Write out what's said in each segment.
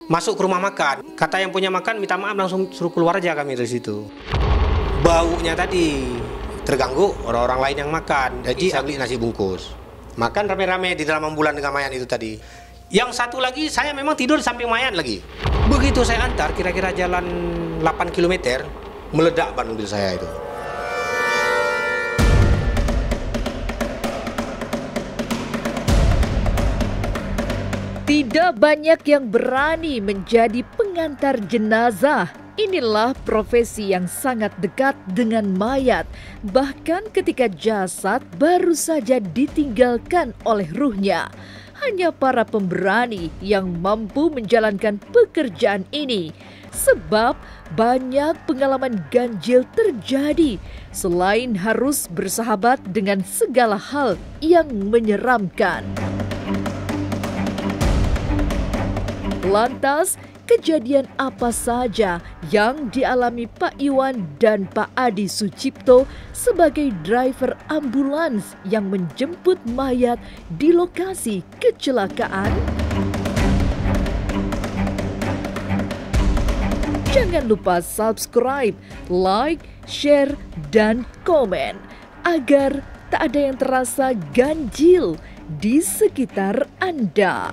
Masuk ke rumah makan, kata yang punya makan minta maaf langsung suruh keluar aja kami dari situ. Baunya tadi terganggu orang-orang lain yang makan, jadi saya beli nasi bungkus. Makan rame-rame di dalam ambulan dengan mayat itu tadi. Yang satu lagi saya memang tidur di samping mayat lagi. Begitu saya antar kira-kira jalan 8 km, meledak ban mobil saya itu. Tidak banyak yang berani menjadi pengantar jenazah. Inilah profesi yang sangat dekat dengan mayat, bahkan ketika jasad baru saja ditinggalkan oleh ruhnya. Hanya para pemberani yang mampu menjalankan pekerjaan ini, sebab banyak pengalaman ganjil terjadi selain harus bersahabat dengan segala hal yang menyeramkan. Lantas, kejadian apa saja yang dialami Pak Iwan dan Pak Adi Sucipto sebagai driver ambulans yang menjemput mayat di lokasi kecelakaan? Jangan lupa subscribe, like, share, dan komen agar tak ada yang terasa ganjil di sekitar Anda.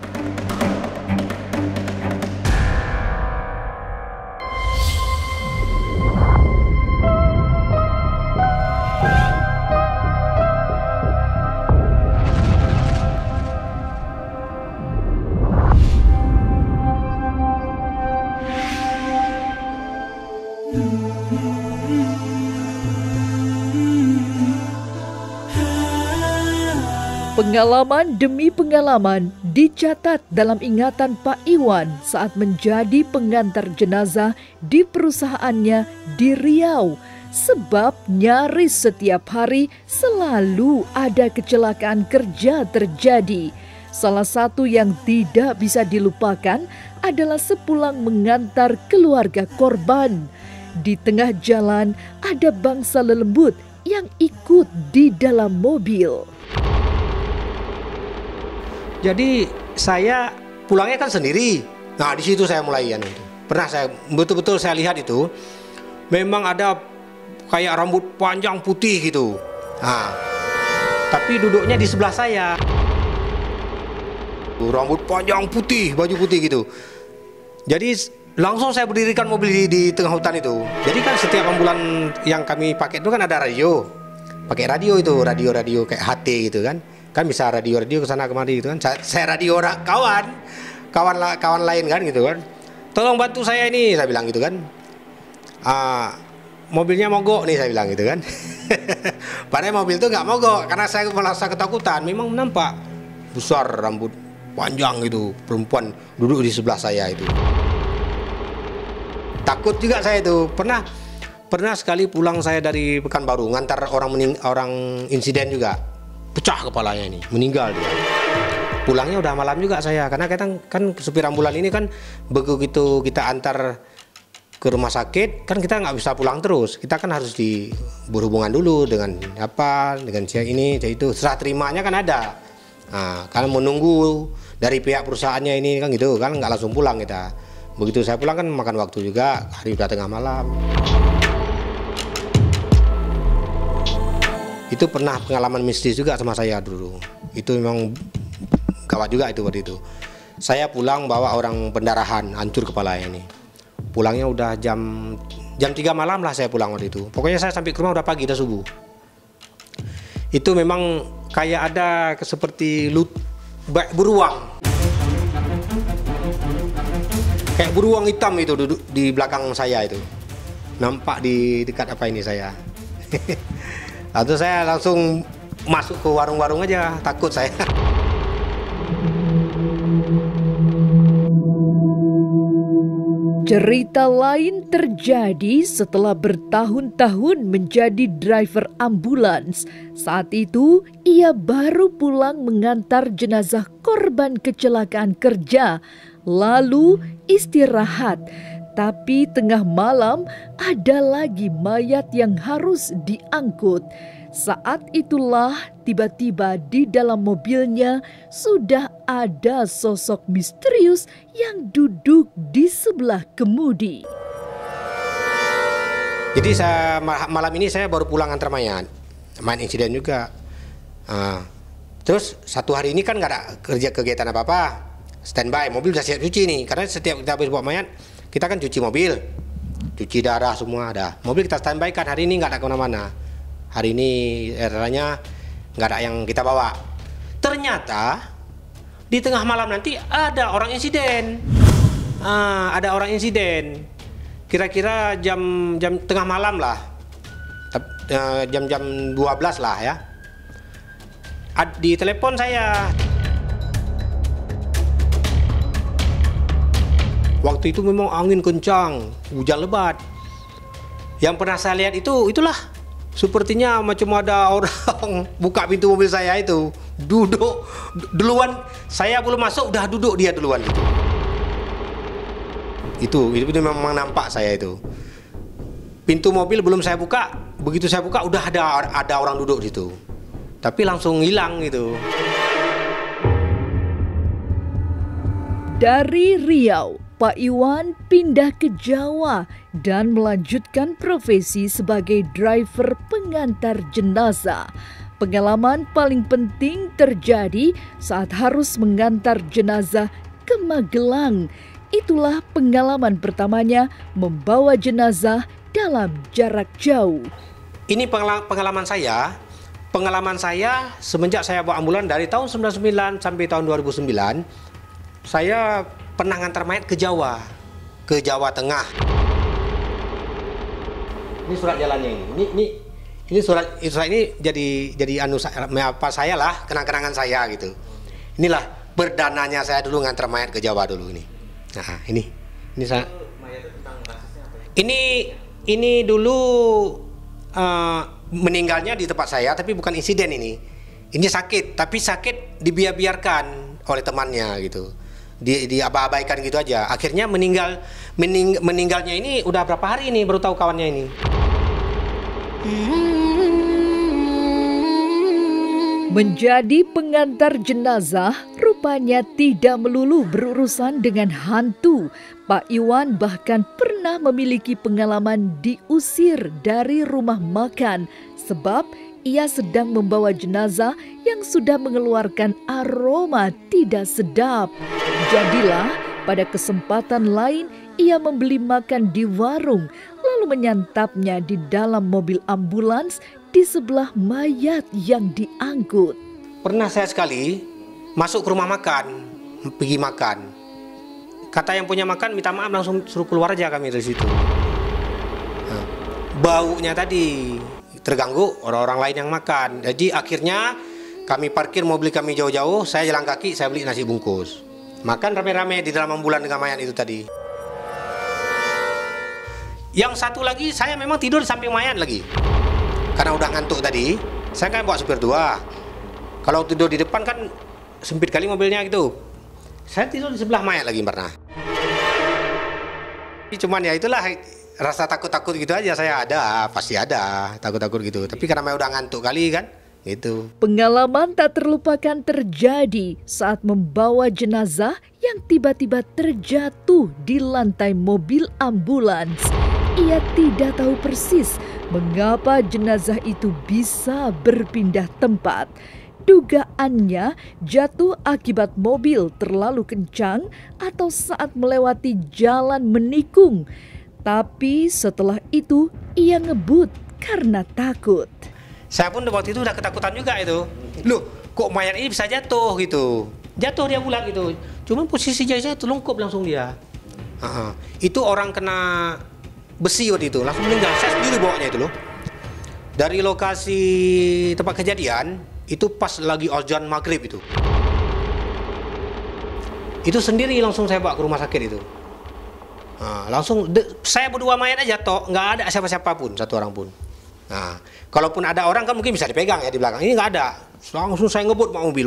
Pengalaman demi pengalaman dicatat dalam ingatan Pak Iwan saat menjadi pengantar jenazah di perusahaannya di Riau. Sebab nyaris setiap hari selalu ada kecelakaan kerja terjadi. Salah satu yang tidak bisa dilupakan adalah sepulang mengantar keluarga korban. Di tengah jalan ada bangsa lelembut yang ikut di dalam mobil. Jadi saya pulangnya kan sendiri. Nah di situ saya mulai itu. Pernah saya betul-betul saya lihat itu, memang ada kayak rambut panjang putih gitu. Nah, tapi duduknya di sebelah saya. Rambut panjang putih, baju putih gitu. Jadi langsung saya berdirikan mobil di tengah hutan itu. Jadi kan setiap ambulan yang kami pakai itu kan ada radio. Pakai radio itu, radio kayak HT gitu kan. Kan bisa radio ke sana kemari gitu kan. Saya radio kawan lain kan gitu kan. Tolong bantu saya ini, saya bilang gitu kan. Mobilnya mogok nih, saya bilang gitu kan. Padahal mobil itu nggak mogok karena saya merasa ketakutan. Memang nampak besar rambut panjang gitu, perempuan duduk di sebelah saya itu. Takut juga saya itu. Pernah sekali pulang saya dari Pekanbaru ngantar orang insiden juga. Pecah kepalanya ini, meninggal dia. Pulangnya udah malam juga saya, karena kan supir ambulan ini kan begitu kita antar ke rumah sakit, kan kita nggak bisa pulang terus. Kita kan harus berhubungan dulu dengan siapa ini, itu serah terimanya kan ada. Nah, kan menunggu dari pihak perusahaannya ini kan gitu, kan nggak langsung pulang kita. Begitu saya pulang kan makan waktu juga, hari udah tengah malam. Itu pernah pengalaman mistis juga sama saya dulu. Itu memang gawat juga itu waktu itu. Saya pulang bawa orang pendarahan, hancur kepalanya ini. Pulangnya udah jam 3 malam lah saya pulang waktu itu. Pokoknya saya sampai ke rumah udah pagi, udah subuh. Itu memang kayak ada seperti beruang. Kayak beruang hitam itu duduk di belakang saya itu. Nampak di dekat apa ini saya. Lalu saya langsung masuk ke warung-warung aja, takut saya. Cerita lain terjadi setelah bertahun-tahun menjadi driver ambulans. Saat itu, ia baru pulang mengantar jenazah korban kecelakaan kerja, lalu istirahat. Tapi tengah malam ada lagi mayat yang harus diangkut. Saat itulah tiba-tiba di dalam mobilnya sudah ada sosok misterius yang duduk di sebelah kemudi. Jadi malam ini saya baru pulang antar mayat, main insiden juga. Terus satu hari ini kan nggak ada kegiatan apa-apa, standby, mobil sudah siap cuci nih. Karena setiap kita habis bawa mayat, kita kan cuci mobil, cuci darah semua ada. Mobil kita standby kan, hari ini nggak ada kemana-mana. Hari ini eranya nggak ada yang kita bawa. Ternyata di tengah malam nanti ada orang insiden. Ada orang insiden. Kira-kira jam tengah malam lah, jam 12 lah ya. Di telepon saya. Waktu itu memang angin kencang, hujan lebat. Yang pernah saya lihat itulah sepertinya macam ada orang buka pintu mobil saya itu, duduk duluan. Saya belum masuk udah duduk dia duluan itu memang nampak saya itu. Pintu mobil belum saya buka, begitu saya buka udah ada orang duduk di situ. Tapi langsung hilang gitu. Dari Riau, Pak Iwan pindah ke Jawa dan melanjutkan profesi sebagai driver pengantar jenazah. Pengalaman paling penting terjadi saat harus mengantar jenazah ke Magelang. Itulah pengalaman pertamanya membawa jenazah dalam jarak jauh. Ini pengalaman saya. Pengalaman saya semenjak saya bawa ambulan dari tahun 99 sampai tahun 2009, saya pernah ngantar mayat ke Jawa Tengah. Ini surat jalannya ini surat ini jadi apa saya lah, kenang-kenangan saya gitu. Inilah perdananya saya dulu ngantar mayat ke Jawa dulu ini. Nah, ini saya. Ini dulu meninggalnya di tempat saya, tapi bukan insiden ini. Ini sakit, tapi sakit dibiarkan oleh temannya gitu. Diabaikan gitu aja. Akhirnya meninggalnya ini udah berapa hari ini baru tahu kawannya ini. Menjadi pengantar jenazah rupanya tidak melulu berurusan dengan hantu. Pak Iwan bahkan pernah memiliki pengalaman diusir dari rumah makan sebab ia sedang membawa jenazah yang sudah mengeluarkan aroma tidak sedap. Jadilah pada kesempatan lain ia membeli makan di warung lalu menyantapnya di dalam mobil ambulans di sebelah mayat yang diangkut. Pernah saya sekali masuk ke rumah makan, pergi makan. Kata yang punya makan, minta maaf langsung suruh keluar aja kami dari situ. Baunya tadi terganggu orang-orang lain yang makan. Jadi akhirnya kami parkir mobil kami jauh-jauh, saya jalan kaki, saya beli nasi bungkus. Makan rame-rame di dalam ambulan dengan mayat itu tadi. Yang satu lagi, saya memang tidur di samping mayat lagi. Karena udah ngantuk tadi, saya kan bawa supir dua. Kalau tidur di depan kan sempit kali mobilnya gitu. Saya tidur di sebelah mayat lagi pernah. Cuman ya itulah rasa takut-takut gitu aja saya pasti ada takut-takut gitu. Tapi karena udah ngantuk kali kan, gitu. Pengalaman tak terlupakan terjadi saat membawa jenazah yang tiba-tiba terjatuh di lantai mobil ambulans. Ia tidak tahu persis mengapa jenazah itu bisa berpindah tempat. Dugaannya jatuh akibat mobil terlalu kencang atau saat melewati jalan menikung. Tapi setelah itu ia ngebut karena takut. Saya pun waktu itu udah ketakutan juga itu. Loh, kok mayat ini bisa jatuh gitu. Jatuh dia bulat gitu. Cuma posisi jatuh telungkup langsung dia. Itu orang kena besi waktu itu, langsung meninggal. Saya sendiri bawanya itu loh. Dari lokasi tempat kejadian, itu pas lagi azan maghrib itu. Itu sendiri langsung saya bawa ke rumah sakit itu. Langsung saya berdua mayat aja toh, nggak ada siapa-siapa pun, satu orang pun. Nah, kalaupun ada orang kan mungkin bisa dipegang ya di belakang. Ini nggak ada. Langsung saya ngebut bawa mobil,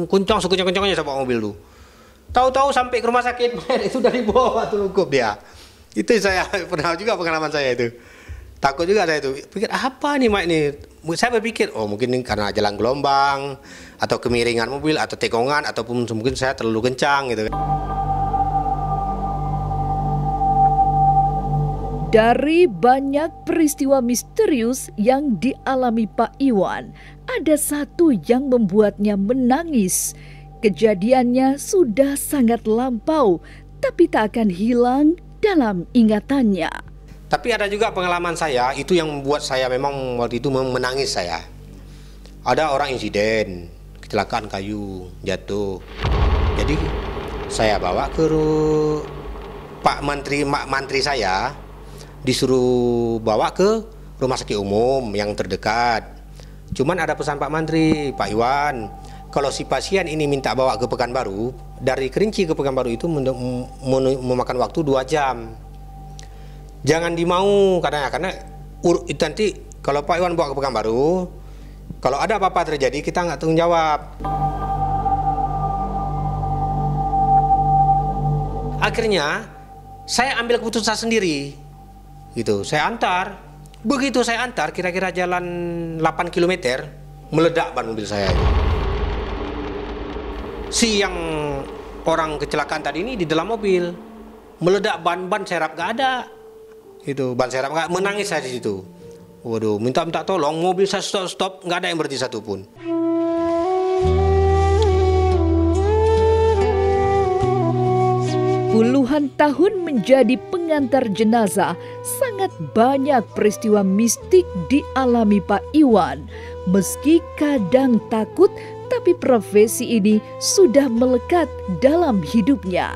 kencang sekencang-kencangnya saya bawa mobil tuh. Tahu-tahu sampai ke rumah sakit, mayat itu dari bawah telungkup dia. Itu saya pernah juga pengalaman saya itu. Takut juga saya itu. Pikir apa nih Mak ini? Saya berpikir, oh mungkin ini karena jalan gelombang, atau kemiringan mobil, atau tekongan, ataupun mungkin saya terlalu kencang gitu kan. Dari banyak peristiwa misterius yang dialami Pak Iwan, ada satu yang membuatnya menangis. Kejadiannya sudah sangat lampau, tapi tak akan hilang dalam ingatannya. Tapi ada juga pengalaman saya, itu yang membuat saya memang waktu itu menangis saya. Ada orang insiden, kecelakaan kayu, jatuh. Jadi saya bawa ke Pak Mantri saya, disuruh bawa ke rumah sakit umum yang terdekat. Cuman ada pesan Pak Mantri, Pak Iwan, kalau si pasien ini minta bawa ke Pekanbaru, dari Kerinci ke Pekanbaru itu memakan waktu 2 jam. Jangan dimau katanya, karena nanti kalau Pak Iwan bawa ke Pekanbaru, kalau ada apa-apa terjadi kita nggak tanggung jawab. Akhirnya saya ambil keputusan sendiri, gitu. Saya antar. Begitu saya antar, kira-kira jalan 8 km, meledak ban mobil saya. Si yang orang kecelakaan tadi ini di dalam mobil, meledak ban serap nggak ada. Itu ban serap nggak, menangis saya di situ. Waduh, minta tolong, mobil saya stop, nggak ada yang berhenti satupun. Puluhan tahun menjadi pengantar jenazah, sangat banyak peristiwa mistik dialami Pak Iwan. Meski kadang takut, tapi profesi ini sudah melekat dalam hidupnya.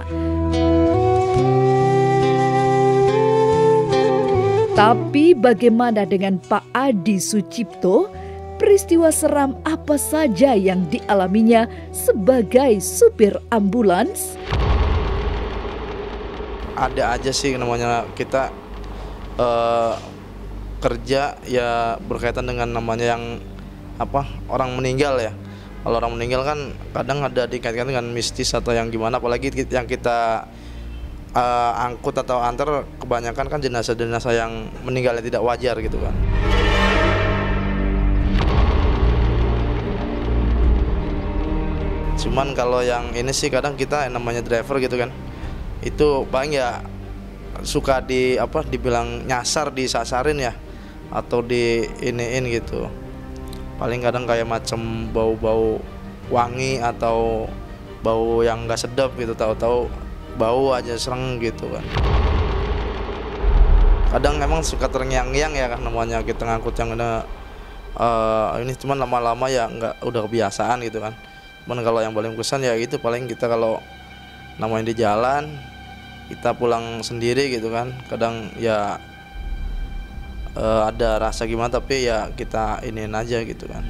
Tapi bagaimana dengan Pak Adi Sucipto? Peristiwa seram apa saja yang dialaminya sebagai supir ambulans? Ada aja sih, namanya kita kerja ya berkaitan dengan namanya yang orang meninggal ya. Kalau orang meninggal kan kadang ada dikaitkan dengan mistis atau yang gimana, apalagi yang kita angkut atau antar kebanyakan kan jenazah-jenazah yang meninggal yang tidak wajar gitu kan. Cuman kalau yang ini sih kadang kita yang namanya driver gitu kan, itu paling ya suka dibilang nyasar, disasarin ya, atau di iniin gitu. Paling kadang kayak macam bau-bau wangi atau bau yang nggak sedap gitu, tahu-tahu bau aja sereng gitu kan. Kadang emang suka terngiang-ngiang ya kan, namanya kita ngangkut yang ada ini, cuman lama-lama ya udah kebiasaan gitu kan. Cuman kalau yang paling kesan ya itu, paling kita kalau namanya di jalan, kita pulang sendiri gitu kan, kadang ya ada rasa gimana, tapi ya kita iniin aja gitu kan.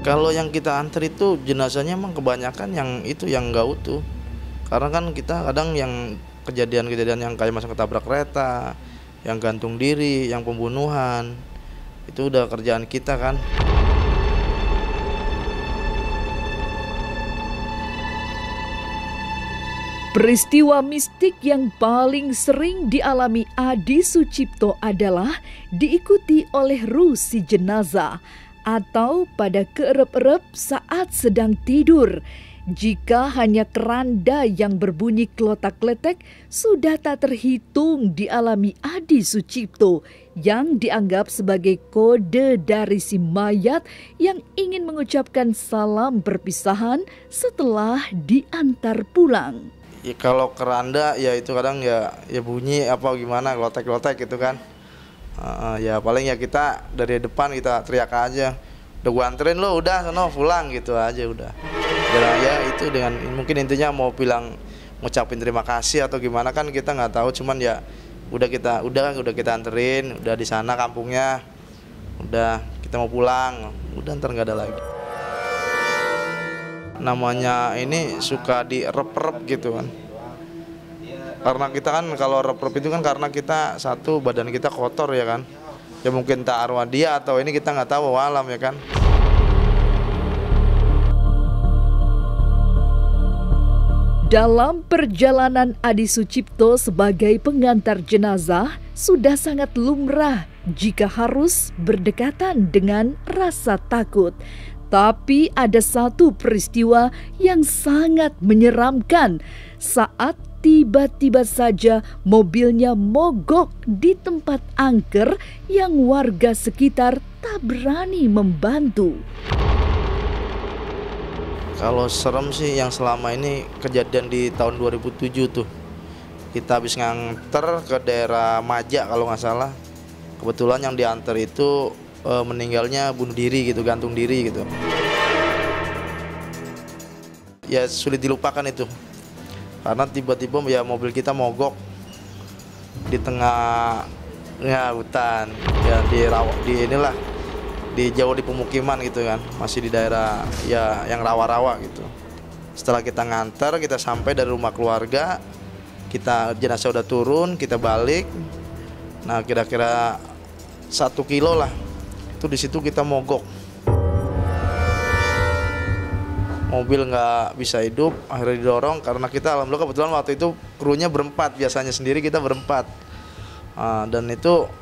Kalau yang kita antar itu jenazahnya emang kebanyakan yang itu yang nggak utuh, karena kan kita kadang yang kejadian-kejadian yang kayak masa ketabrak kereta, yang gantung diri, yang pembunuhan, itu udah kerjaan kita kan. Peristiwa mistik yang paling sering dialami Adi Sucipto adalah diikuti oleh rusi jenazah atau pada keerep-erep saat sedang tidur. Jika hanya keranda yang berbunyi klotak-kletek, sudah tak terhitung dialami Adi Sucipto yang dianggap sebagai kode dari si mayat yang ingin mengucapkan salam perpisahan setelah diantar pulang. Ya, kalau keranda ya itu kadang ya bunyi apa gimana, klotek-klotek gitu kan. Ya paling ya kita dari depan kita teriak aja, udah gua anterin lo, udah sono pulang gitu aja udah. Ya itu dengan mungkin intinya mau bilang ngucapin terima kasih atau gimana kan kita nggak tahu, cuman ya udah kita anterin, udah di sana kampungnya, udah kita mau pulang, udah ntar nggak ada lagi. Namanya ini suka direp-rep gitu kan, karena kita kan kalau rep-rep itu kan karena kita satu badan kita kotor ya kan, ya mungkin tak arwah dia atau ini kita nggak tahu, alam ya kan. Dalam perjalanan Adi Sucipto sebagai pengantar jenazah, sudah sangat lumrah jika harus berdekatan dengan rasa takut. Tapi ada satu peristiwa yang sangat menyeramkan saat tiba-tiba saja mobilnya mogok di tempat angker yang warga sekitar tak berani membantu. Kalau serem sih yang selama ini kejadian di tahun 2007 tuh. Kita habis nganter ke daerah Maja kalau nggak salah. Kebetulan yang diantar itu meninggalnya bunuh diri gitu, gantung diri gitu. Ya sulit dilupakan itu. Karena tiba-tiba ya mobil kita mogok di tengah hutan. Ya di jauh di pemukiman gitu kan, masih di daerah ya yang rawa-rawa gitu. Setelah kita nganter, kita sampai dari rumah keluarga, jenazah udah turun, kita balik. Nah kira-kira 1 kilo lah, itu di situ kita mogok. Mobil nggak bisa hidup, akhirnya didorong karena kita alhamdulillah kebetulan waktu itu krunya berempat, biasanya sendiri kita berempat. Dan itu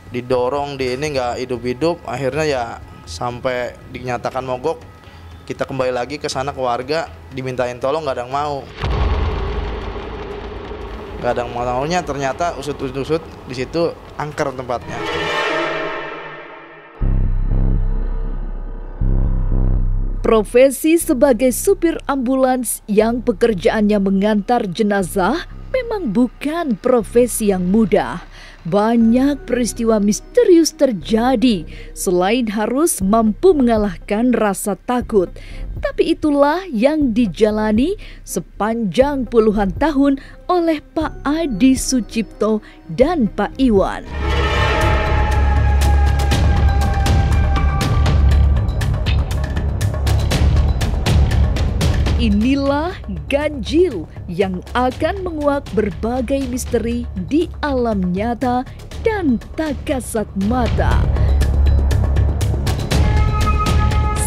didorong di ini nggak hidup-hidup, akhirnya ya sampai dinyatakan mogok. Kita kembali lagi ke sana ke warga, dimintain tolong, nggak ada yang mau. Nggak ada yang maunya, ternyata usut-usut di situ angker tempatnya. Profesi sebagai supir ambulans yang pekerjaannya mengantar jenazah memang bukan profesi yang mudah. Banyak peristiwa misterius terjadi selain harus mampu mengalahkan rasa takut. Tapi itulah yang dijalani sepanjang puluhan tahun oleh Pak Adi Sucipto dan Pak Iwan. Inilah Ganjil yang akan menguak berbagai misteri di alam nyata dan tak kasat mata.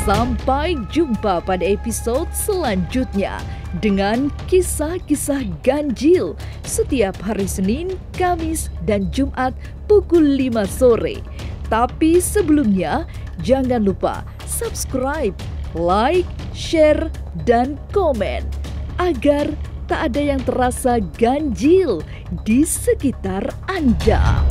Sampai jumpa pada episode selanjutnya dengan kisah-kisah ganjil setiap hari Senin, Kamis, dan Jumat pukul 5 sore. Tapi sebelumnya jangan lupa subscribe, like, share, dan komen agar tak ada yang terasa ganjil di sekitar Anda.